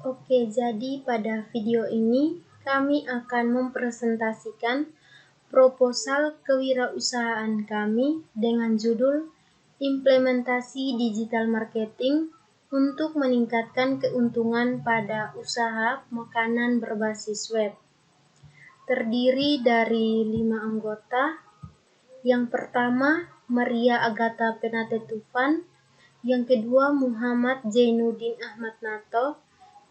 Oke, jadi pada video ini kami akan mempresentasikan proposal kewirausahaan kami dengan judul Implementasi Digital Marketing untuk meningkatkan keuntungan pada usaha makanan berbasis web. Terdiri dari 5 anggota. Yang pertama, Maria Agatha Penate Tufan. Yang kedua, Muhammad Zainuddin Ahmad Nato.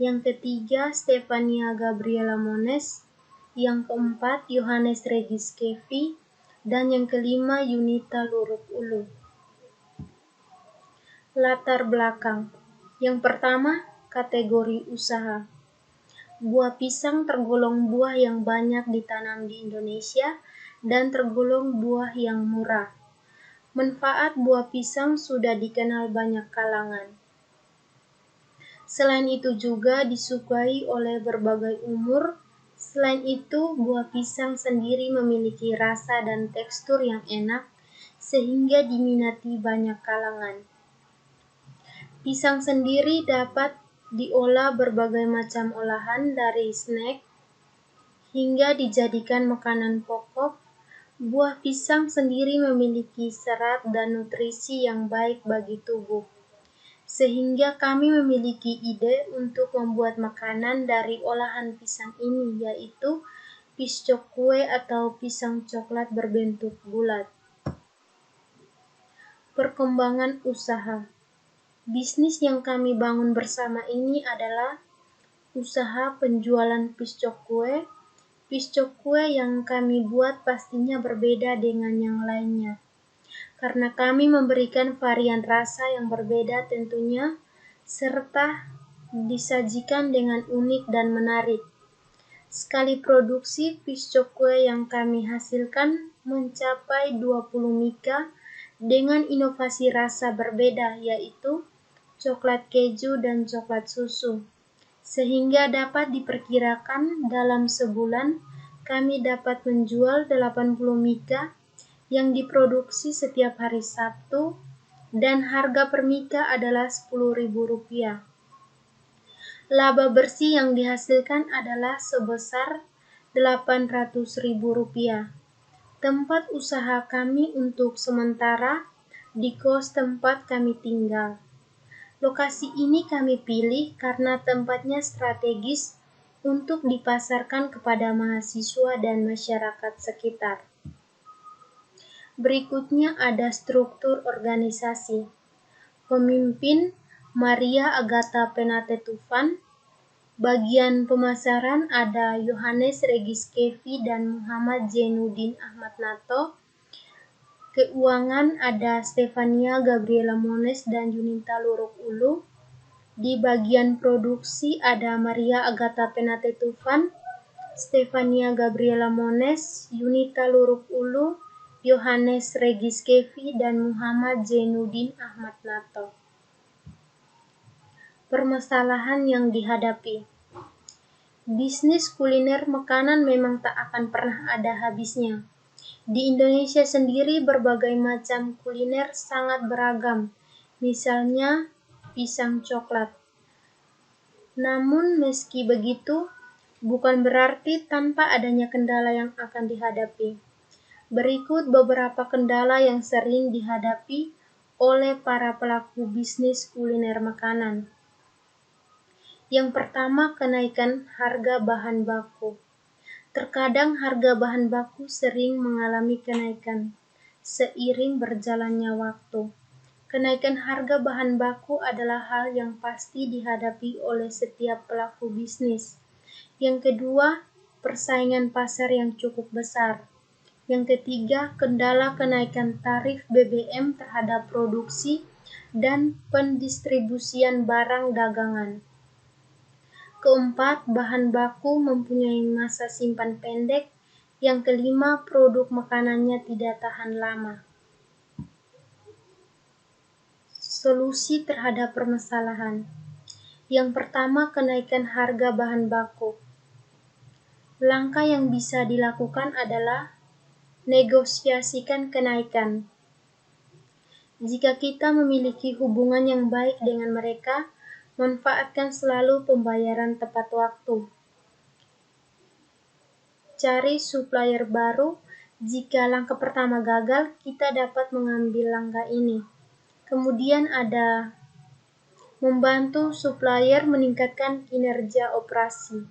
Yang ketiga, Stefania Gabriela Mones. Yang keempat, Yohanes Regis Kevi. Dan yang kelima, Yunita Luruk Ulu. Latar belakang. Yang pertama, kategori usaha. Buah pisang tergolong buah yang banyak ditanam di Indonesia dan tergolong buah yang murah. Manfaat buah pisang sudah dikenal banyak kalangan. Selain itu juga disukai oleh berbagai umur. Selain itu, buah pisang sendiri memiliki rasa dan tekstur yang enak, sehingga diminati banyak kalangan. Pisang sendiri dapat diolah berbagai macam olahan dari snack hingga dijadikan makanan pokok. Buah pisang sendiri memiliki serat dan nutrisi yang baik bagi tubuh. Sehingga kami memiliki ide untuk membuat makanan dari olahan pisang ini, yaitu piscok kue atau pisang coklat berbentuk bulat. Perkembangan usaha. Bisnis yang kami bangun bersama ini adalah usaha penjualan piscok kue. Piscok kue yang kami buat pastinya berbeda dengan yang lainnya, karena kami memberikan varian rasa yang berbeda tentunya, serta disajikan dengan unik dan menarik. Sekali produksi, piscok kue yang kami hasilkan mencapai 20 mika dengan inovasi rasa berbeda, yaitu coklat keju dan coklat susu. Sehingga dapat diperkirakan dalam sebulan kami dapat menjual 80 mika yang diproduksi setiap hari Sabtu, dan harga per mika adalah Rp10.000. Laba bersih yang dihasilkan adalah sebesar Rp800.000. Tempat usaha kami untuk sementara di kos tempat kami tinggal. Lokasi ini kami pilih karena tempatnya strategis untuk dipasarkan kepada mahasiswa dan masyarakat sekitar. Berikutnya ada struktur organisasi. Pemimpin Maria Agatha Penate Tufan. Bagian pemasaran ada Yohanes Regis Kevi dan Muhammad Zainuddin Ahmad Nato. Keuangan ada Stefania Gabriela Mones dan Yunita Luruk Ulu. Di bagian produksi ada Maria Agatha Penate Tufan, Stefania Gabriela Mones, Yunita Luruk Ulu, Yohanes Regis Kevi, dan Muhammad Zainuddin Ahmad Nato. Permasalahan yang dihadapi. Bisnis kuliner makanan memang tak akan pernah ada habisnya. Di Indonesia sendiri berbagai macam kuliner sangat beragam, misalnya pisang coklat. Namun meski begitu, bukan berarti tanpa adanya kendala yang akan dihadapi. Berikut beberapa kendala yang sering dihadapi oleh para pelaku bisnis kuliner makanan. Yang pertama, kenaikan harga bahan baku. Terkadang harga bahan baku sering mengalami kenaikan seiring berjalannya waktu. Kenaikan harga bahan baku adalah hal yang pasti dihadapi oleh setiap pelaku bisnis. Yang kedua, persaingan pasar yang cukup besar. Yang ketiga, kendala kenaikan tarif BBM terhadap produksi dan pendistribusian barang dagangan. Keempat, bahan baku mempunyai masa simpan pendek. Yang kelima, produk makanannya tidak tahan lama. Solusi terhadap permasalahan. Yang pertama, kenaikan harga bahan baku. Langkah yang bisa dilakukan adalah negosiasikan kenaikan. Jika kita memiliki hubungan yang baik dengan mereka, Manfaatkan selalu pembayaran tepat waktu. Cari supplier baru. Jika langkah pertama gagal, kita dapat mengambil langkah ini. Kemudian ada membantu supplier meningkatkan kinerja operasi.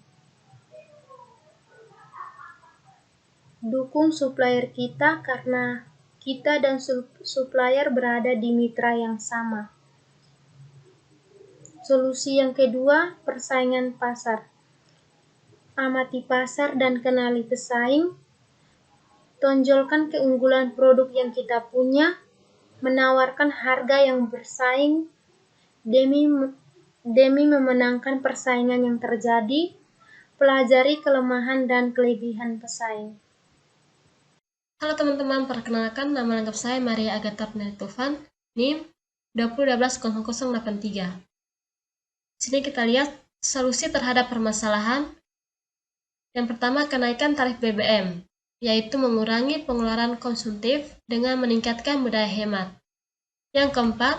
Dukung supplier kita karena kita dan supplier berada di mitra yang sama. Solusi yang kedua, persaingan pasar. Amati pasar dan kenali pesaing. Tonjolkan keunggulan produk yang kita punya, menawarkan harga yang bersaing demi memenangkan persaingan yang terjadi. Pelajari kelemahan dan kelebihan pesaing. Halo teman-teman, perkenalkan nama lengkap saya Maria Agatha Tufan, NIM 20120083. Sini kita lihat solusi terhadap permasalahan. Yang pertama, kenaikan tarif BBM, yaitu mengurangi pengeluaran konsumtif dengan meningkatkan budaya hemat. Yang keempat,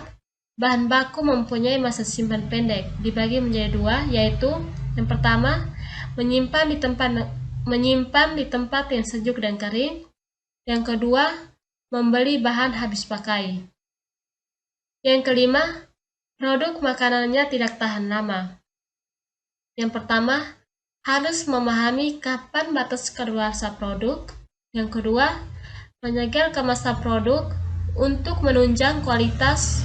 bahan baku mempunyai masa simpan pendek, dibagi menjadi dua, yaitu yang pertama, menyimpan di tempat yang sejuk dan kering. Yang kedua, membeli bahan habis pakai. Yang kelima, produk makanannya tidak tahan lama. Yang pertama, harus memahami kapan batas kadaluarsa produk. Yang kedua, menyegel kemasan produk untuk menunjang kualitas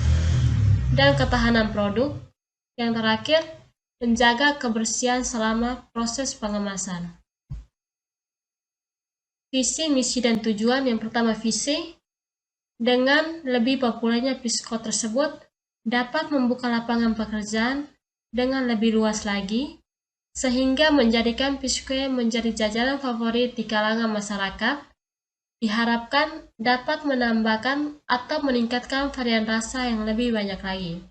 dan ketahanan produk. Yang terakhir, menjaga kebersihan selama proses pengemasan. Visi, misi, dan tujuan. Yang pertama, visi. Dengan lebih populernya Pisco tersebut dapat membuka lapangan pekerjaan dengan lebih luas lagi, sehingga menjadikan biskuit menjadi jajanan favorit di kalangan masyarakat. Diharapkan dapat menambahkan atau meningkatkan varian rasa yang lebih banyak lagi.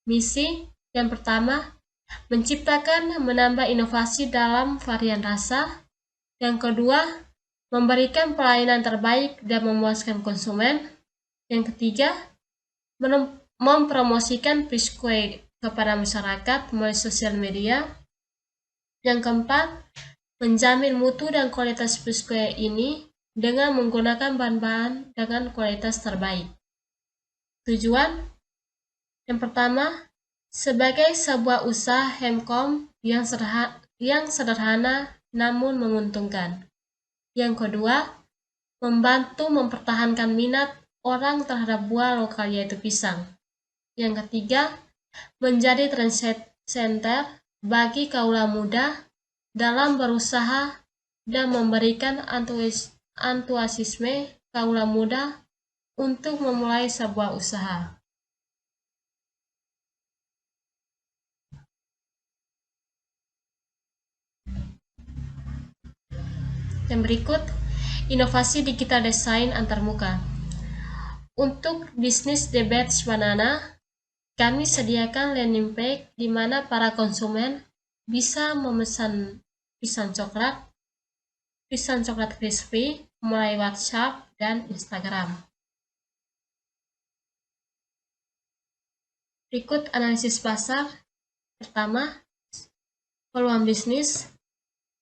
Misi yang pertama, menciptakan menambah inovasi dalam varian rasa. Yang kedua, memberikan pelayanan terbaik dan memuaskan konsumen. Yang ketiga, mempromosikan biskuit kepada masyarakat melalui sosial media. Yang keempat, menjamin mutu dan kualitas biskuit ini dengan menggunakan bahan-bahan dengan kualitas terbaik. Tujuan yang pertama, sebagai sebuah usaha Hemkom yang sederhana namun menguntungkan. Yang kedua, membantu mempertahankan minat orang terhadap buah lokal yaitu pisang. Yang ketiga, menjadi trendsetter bagi kaula muda dalam berusaha dan memberikan antusiasme kaula muda untuk memulai sebuah usaha. Yang berikut, inovasi digital desain antarmuka. Untuk bisnis The Batch Banana, kami sediakan landing page di mana para konsumen bisa memesan pisang coklat crispy melalui WhatsApp dan Instagram. Berikut analisis pasar. Pertama, peluang bisnis.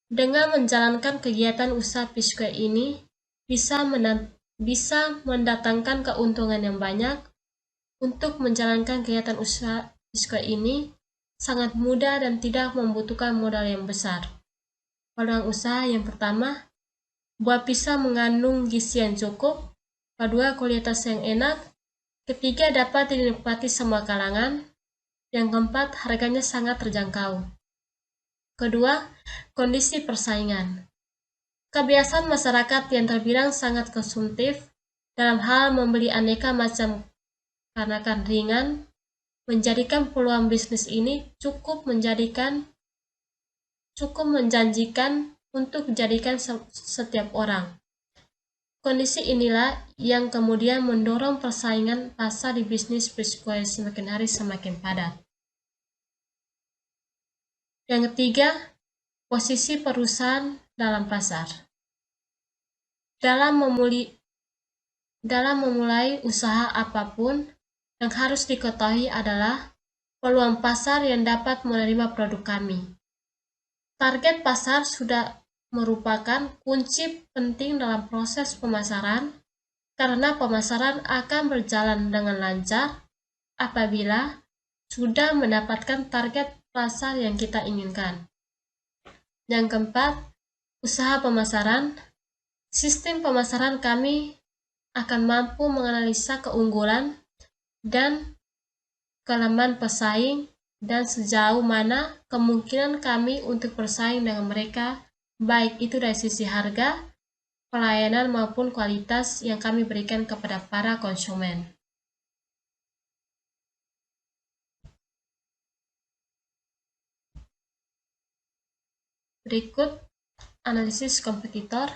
Dengan menjalankan kegiatan usaha biskuit ini bisa mendatangkan keuntungan yang banyak. Untuk menjalankan kegiatan usaha biskuit ini sangat mudah dan tidak membutuhkan modal yang besar. Peluang usaha yang pertama, buah pisang mengandung gizi yang cukup. Kedua, kualitas yang enak. Ketiga, dapat dinikmati semua kalangan. Yang keempat, harganya sangat terjangkau. Kedua, kondisi persaingan. Kebiasaan masyarakat yang terbilang sangat konsumtif dalam hal membeli aneka macam kanakan ringan menjadikan peluang bisnis ini cukup menjanjikan untuk dijadikan setiap orang. Kondisi inilah yang kemudian mendorong persaingan pasar di bisnis biskuit semakin hari semakin padat. Yang ketiga, posisi perusahaan dalam pasar. Dalam memulai usaha apapun, yang harus diketahui adalah peluang pasar yang dapat menerima produk kami. Target pasar sudah merupakan kunci penting dalam proses pemasaran, karena pemasaran akan berjalan dengan lancar apabila sudah mendapatkan target pasar yang kita inginkan. Yang keempat, usaha pemasaran. Sistem pemasaran kami akan mampu menganalisa keunggulan dan kelemahan pesaing dan sejauh mana kemungkinan kami untuk bersaing dengan mereka, baik itu dari sisi harga, pelayanan maupun kualitas yang kami berikan kepada para konsumen. Berikut analisis kompetitor.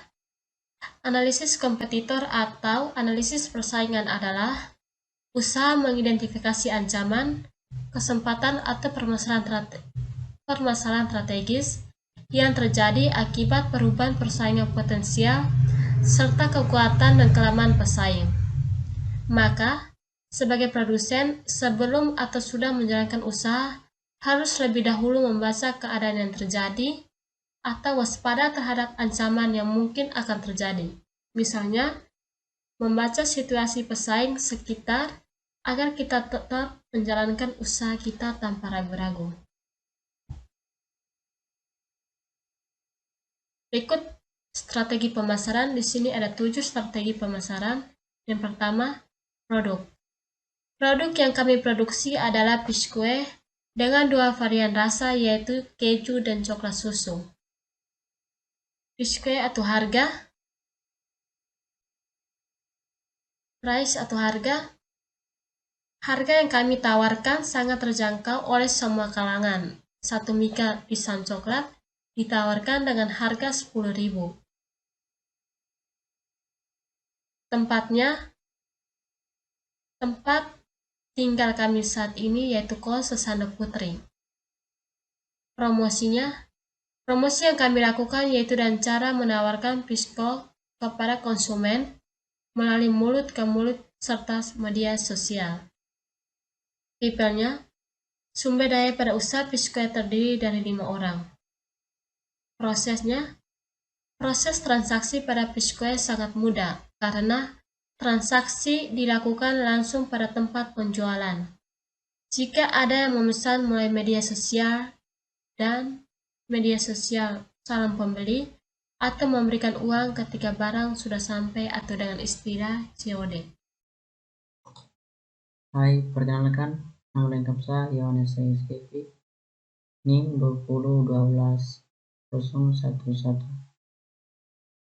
Analisis kompetitor atau analisis persaingan adalah usaha mengidentifikasi ancaman, kesempatan atau permasalahan strategis yang terjadi akibat perubahan persaingan potensial serta kekuatan dan kelemahan pesaing. Maka, sebagai produsen, sebelum atau sudah menjalankan usaha, harus lebih dahulu membaca keadaan yang terjadi atau waspada terhadap ancaman yang mungkin akan terjadi. Misalnya, membaca situasi pesaing sekitar agar kita tetap menjalankan usaha kita tanpa ragu-ragu. Berikut strategi pemasaran. Di sini ada 7 strategi pemasaran. Yang pertama, produk. Produk yang kami produksi adalah biskuit dengan 2 varian rasa, yaitu keju dan coklat susu. Biskuit atau harga. Price atau harga. Harga yang kami tawarkan sangat terjangkau oleh semua kalangan. 1 mika pisang coklat ditawarkan dengan harga 10.000. Tempat tinggal kami saat ini yaitu Kos Sesando Putri. Promosi yang kami lakukan yaitu dengan cara menawarkan diskon kepada konsumen melalui mulut ke mulut serta media sosial. People-nya, sumber daya pada usaha biskuit terdiri dari 5 orang. Proses transaksi pada biskuit sangat mudah karena transaksi dilakukan langsung pada tempat penjualan. Jika ada yang memesan melalui media sosial salam pembeli, atau memberikan uang ketika barang sudah sampai atau dengan istilah COD. Hai, perkenalkan, nama lengkap saya Yohanes Kevi, NIM 2012011.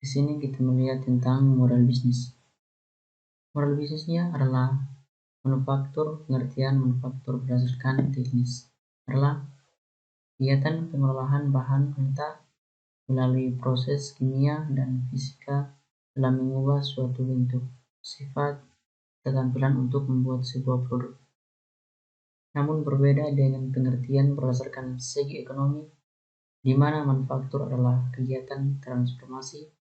Di sini kita melihat tentang modal bisnis. Modal bisnisnya adalah pengertian manufaktur berdasarkan teknis adalah kegiatan pengolahan bahan mentah melalui proses kimia dan fisika dalam mengubah suatu bentuk, sifat, ketampilan untuk membuat sebuah produk. Namun berbeda dengan pengertian berdasarkan segi ekonomi, di mana manufaktur adalah kegiatan transformasi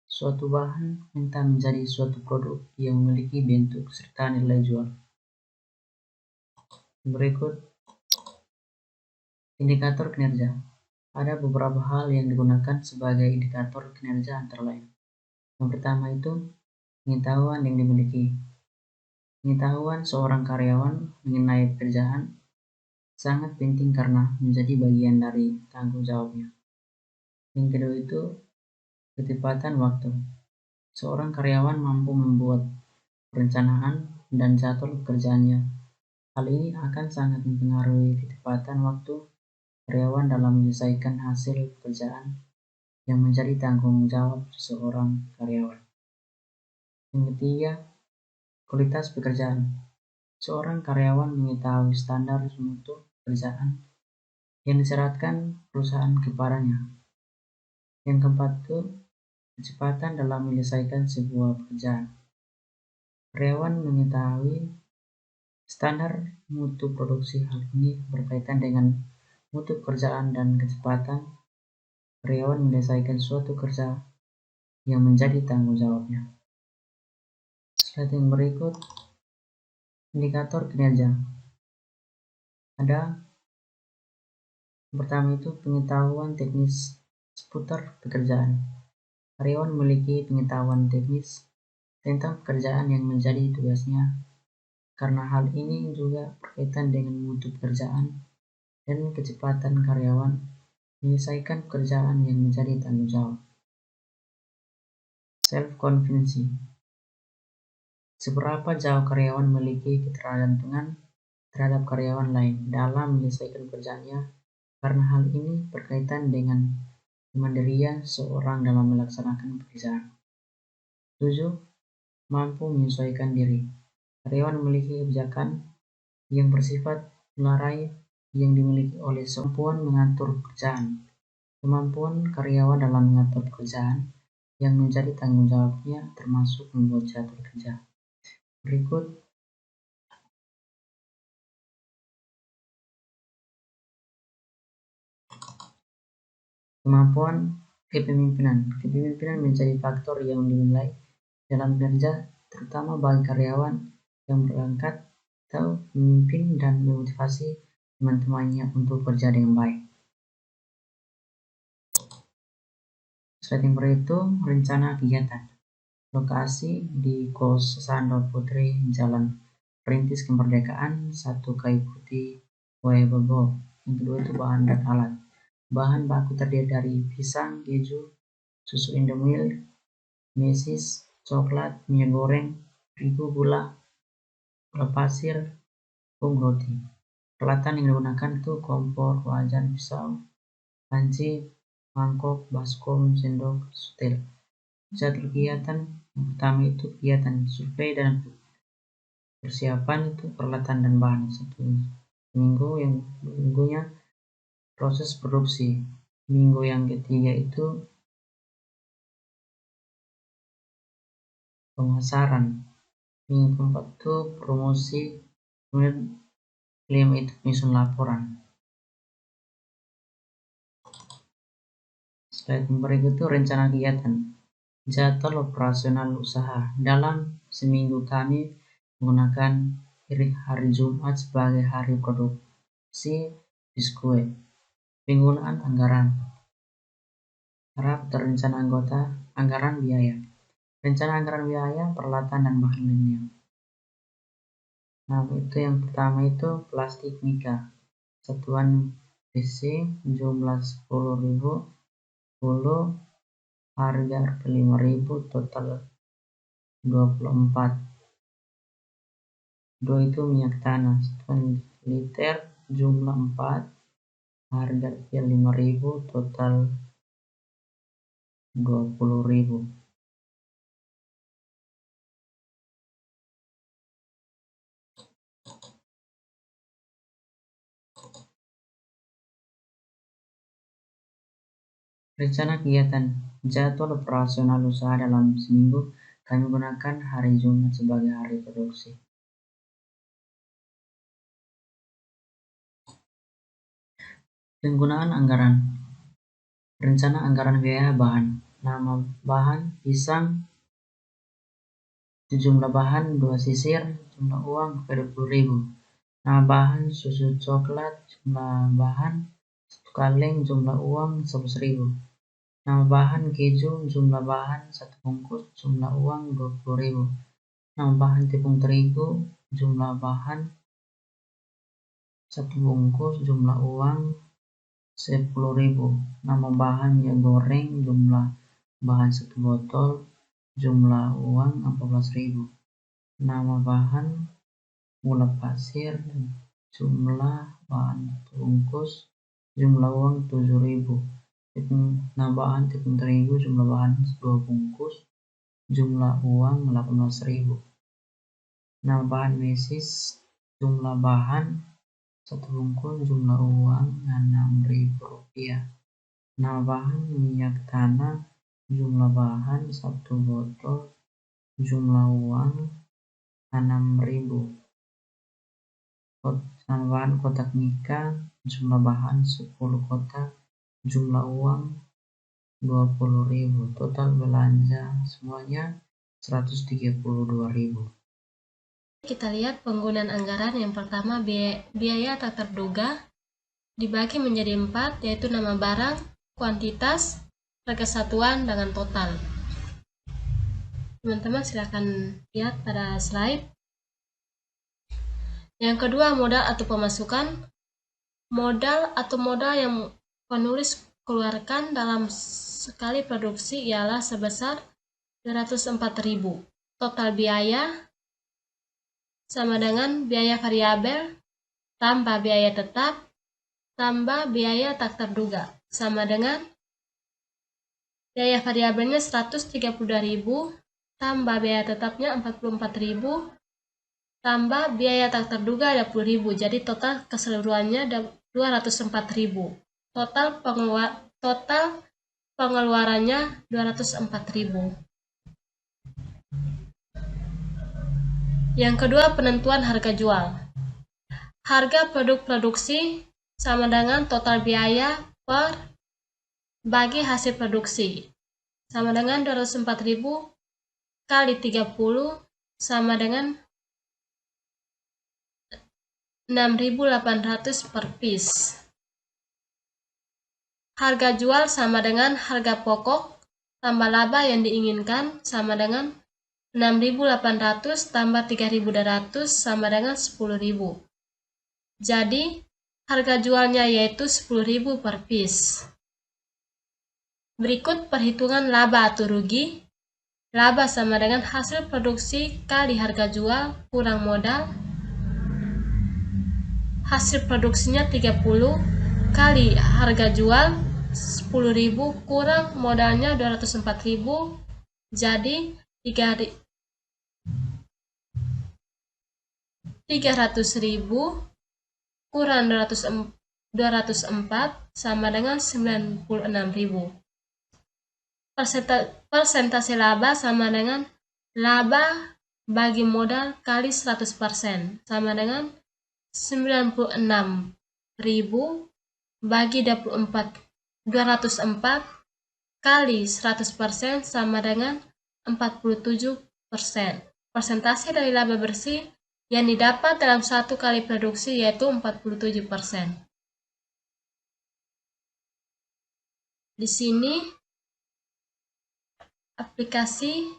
suatu bahan mentah menjadi suatu produk yang memiliki bentuk serta nilai jual. Berikut indikator kinerja. Ada beberapa hal yang digunakan sebagai indikator kinerja antara lain. Yang pertama itu pengetahuan yang dimiliki. Pengetahuan seorang karyawan mengenai pekerjaan sangat penting karena menjadi bagian dari tanggung jawabnya. Yang kedua itu ketepatan waktu. Seorang karyawan mampu membuat perencanaan dan jadwal pekerjaannya. Hal ini akan sangat mempengaruhi ketepatan waktu karyawan dalam menyelesaikan hasil pekerjaan yang menjadi tanggung jawab seseorang karyawan. Yang ketiga, kualitas pekerjaan. Seorang karyawan mengetahui standar mutu pekerjaan yang disyaratkan perusahaan kepadanya. Yang keempat itu kecepatan dalam menyelesaikan sebuah pekerjaan. Karyawan mengetahui standar mutu produksi. Hal ini berkaitan dengan mutu pekerjaan dan kecepatan karyawan menyelesaikan suatu kerja yang menjadi tanggung jawabnya. Slide yang berikut, indikator kinerja. Ada yang pertama itu pengetahuan teknis seputar pekerjaan. Karyawan memiliki pengetahuan teknis tentang pekerjaan yang menjadi tugasnya, karena hal ini juga berkaitan dengan mutu pekerjaan dan kecepatan karyawan menyelesaikan pekerjaan yang menjadi tanggung jawab. Self-confidence. Seberapa jauh karyawan memiliki ketergantungan terhadap karyawan lain dalam menyelesaikan pekerjaannya, karena hal ini berkaitan dengan kemandirian seorang dalam melaksanakan pekerjaan. 7. Mampu menyesuaikan diri. Karyawan memiliki kebijakan yang bersifat melarai yang dimiliki oleh kemampuan mengatur pekerjaan. Kemampuan karyawan dalam mengatur pekerjaan yang menjadi tanggung jawabnya termasuk membuat jadwal kerja. Berikut kemampuan kepemimpinan. Kepemimpinan menjadi faktor yang dinilai dalam kerja, terutama bagi karyawan yang berangkat atau memimpin dan memotivasi teman-temannya untuk bekerja dengan baik. Selain itu, rencana kegiatan. Lokasi di Kos Sandal Putri, Jalan Perintis Kemerdekaan, 1 Kayu Putih, Waebobo. Yang kedua itu bahan dan alat. Bahan baku terdiri dari pisang, keju, susu Indomilk, mesis, coklat, minyak goreng, terigu, gula pasir, tepung roti. Peralatan yang digunakan itu kompor, wajan, pisau, panci, mangkok, baskom, sendok, setel. Jadwal kegiatan yang pertama itu kegiatan survei dan persiapan itu peralatan dan bahan. 1 minggu, yang minggunya proses produksi. Minggu yang ketiga itu pemasaran. Minggu keempat itu promosi. Kemudian kelima itu penyusun laporan. Slide berikut itu rencana kegiatan. Jadwal operasional usaha. Dalam seminggu kami menggunakan hari Jumat sebagai hari produksi biskuit. Penggunaan anggaran. Harap terencana anggota anggaran biaya. Rencana anggaran biaya, peralatan dan bahan lainnya. Nah, itu yang pertama itu plastik mika. Satuan PC jumlah 10.000, 10 harga 5.000, total 24. 2 itu minyak tanah 1 liter jumlah 4, harga 5.000, total 20.000. Rencana kegiatan. Jadwal operasional usaha dalam seminggu kami gunakan hari Jumat sebagai hari produksi. Penggunaan anggaran. Rencana anggaran biaya bahan. Nama bahan pisang, jumlah bahan 2 sisir, jumlah uang 20.000. Nama bahan susu coklat, jumlah bahan 1 kaleng, jumlah uang 11.000. Nama bahan keju, jumlah bahan 1 bungkus, jumlah uang 20.000. Nama bahan tepung terigu, jumlah bahan 1 bungkus, jumlah uang 10.000. Nama bahan minyak goreng, jumlah bahan 1 botol, jumlah uang 14.000. Nama bahan gula pasir, jumlah bahan 1 bungkus, jumlah uang 7.000. Nama bahan tepung terigu, jumlah bahan 2 bungkus, jumlah uang 18.000. Nama bahan mesis, jumlah bahan 1 bungkus, jumlah uang 6.000 rupiah. Nama bahan minyak tanah, jumlah bahan 1 botol, jumlah uang 6.000. Nama bahan kotak mika, jumlah bahan 10 kotak, jumlah uang 20.000. Total belanja semuanya 132.000. Kita lihat penggunaan anggaran. Yang pertama, biaya tak terduga dibagi menjadi 4, yaitu nama barang, kuantitas, harga satuan, dengan total. Teman-teman silakan lihat pada slide. Yang kedua, modal atau pemasukan. Modal atau modal yang penulis keluarkan dalam sekali produksi ialah sebesar 204.000. Total biaya sama dengan biaya variabel tambah biaya tetap tambah biaya tak terduga, sama dengan biaya variabelnya 132.000 tambah biaya tetapnya 44.000 tambah biaya tak terduga 20.000. Jadi total keseluruhannya 204.000. Total pengeluarannya 204.000. Yang kedua, penentuan harga jual. Harga produk produksi sama dengan total biaya per bagi hasil produksi, sama dengan 204.000 kali 30 sama dengan 6.800 per piece. Harga jual sama dengan harga pokok tambah laba yang diinginkan sama dengan 6.800 tambah 3.200 sama dengan 10.000. Jadi, harga jualnya yaitu 10.000 per piece. Berikut perhitungan laba atau rugi. Laba sama dengan hasil produksi kali harga jual kurang modal. Hasil produksinya 30 kali harga jual 10.000 kurang modalnya 204.000. Jadi 300.000 kurang 204 sama dengan 96.000. Persentase laba sama dengan laba bagi modal kali 100% sama dengan 96.000 bagi 204 kali 100% sama dengan 47%. Persentase dari laba bersih yang didapat dalam satu kali produksi yaitu 47%. Di sini aplikasi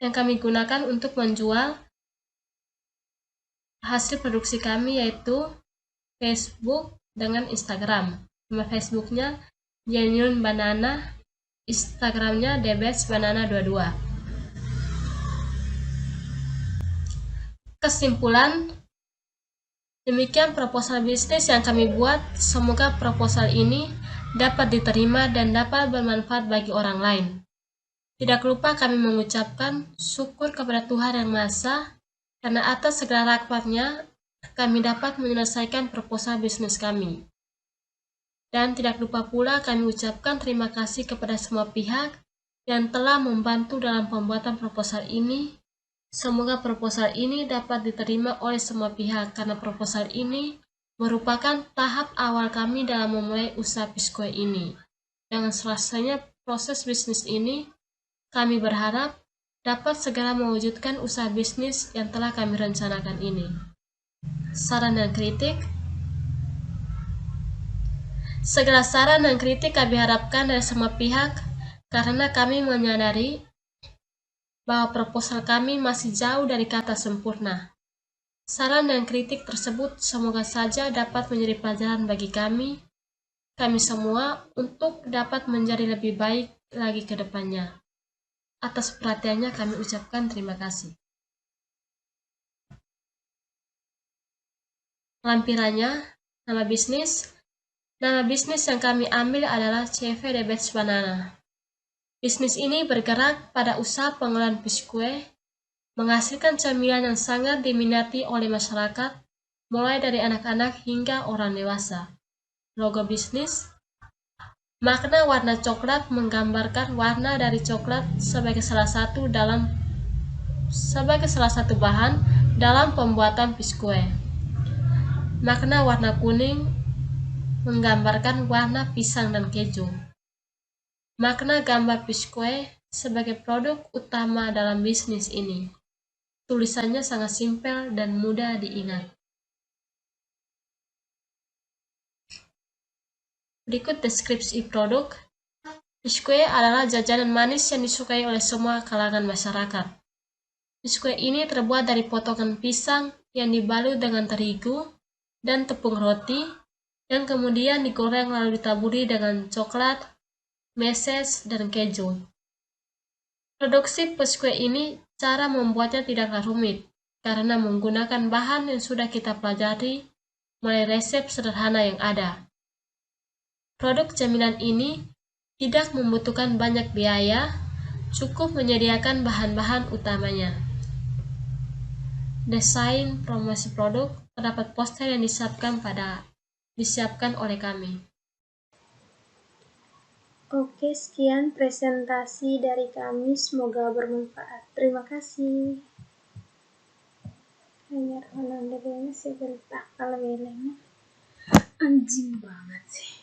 yang kami gunakan untuk menjual hasil produksi kami yaitu Facebook dengan Instagram. Nama Facebooknya Genuine Banana, Instagramnya TheBestBanana22. Kesimpulan, demikian proposal bisnis yang kami buat. Semoga proposal ini dapat diterima dan dapat bermanfaat bagi orang lain. Tidak lupa kami mengucapkan syukur kepada Tuhan Yang Maha Esa karena atas segala rahmat-Nya kami dapat menyelesaikan proposal bisnis kami. Dan tidak lupa pula kami ucapkan terima kasih kepada semua pihak yang telah membantu dalam pembuatan proposal ini. Semoga proposal ini dapat diterima oleh semua pihak karena proposal ini merupakan tahap awal kami dalam memulai usaha Piscoe ini. Dengan selesainya proses bisnis ini, kami berharap dapat segera mewujudkan usaha bisnis yang telah kami rencanakan ini. Saran dan kritik. Segala saran dan kritik kami harapkan dari semua pihak karena kami menyadari bahwa proposal kami masih jauh dari kata sempurna. Saran dan kritik tersebut semoga saja dapat menjadi pelajaran bagi kami semua untuk dapat menjadi lebih baik lagi ke depannya. Atas perhatiannya kami ucapkan terima kasih. Lampirannya, nama bisnis yang kami ambil adalah CV The Best Banana. Bisnis ini bergerak pada usaha pengolahan Piscoe, menghasilkan camilan yang sangat diminati oleh masyarakat, mulai dari anak-anak hingga orang dewasa. Logo bisnis, makna warna coklat menggambarkan warna dari coklat sebagai salah satu bahan dalam pembuatan Piscoe. Makna warna kuning menggambarkan warna pisang dan keju. Makna gambar Piscoe sebagai produk utama dalam bisnis ini. Tulisannya sangat simpel dan mudah diingat. Berikut deskripsi produk. Biskuit adalah jajanan manis yang disukai oleh semua kalangan masyarakat. Biskuit ini terbuat dari potongan pisang yang dibalut dengan terigu dan tepung roti, yang kemudian digoreng lalu ditaburi dengan coklat, meses, dan keju. Produksi biskuit ini, cara membuatnya tidaklah rumit, karena menggunakan bahan yang sudah kita pelajari, mulai resep sederhana yang ada. Produk camilan ini tidak membutuhkan banyak biaya, cukup menyediakan bahan-bahan utamanya. Desain promosi produk, terdapat poster yang disiapkan oleh kami. Oke, sekian presentasi dari kami. Semoga bermanfaat. Terima kasih. Hanya sih berita kalau anjing banget sih.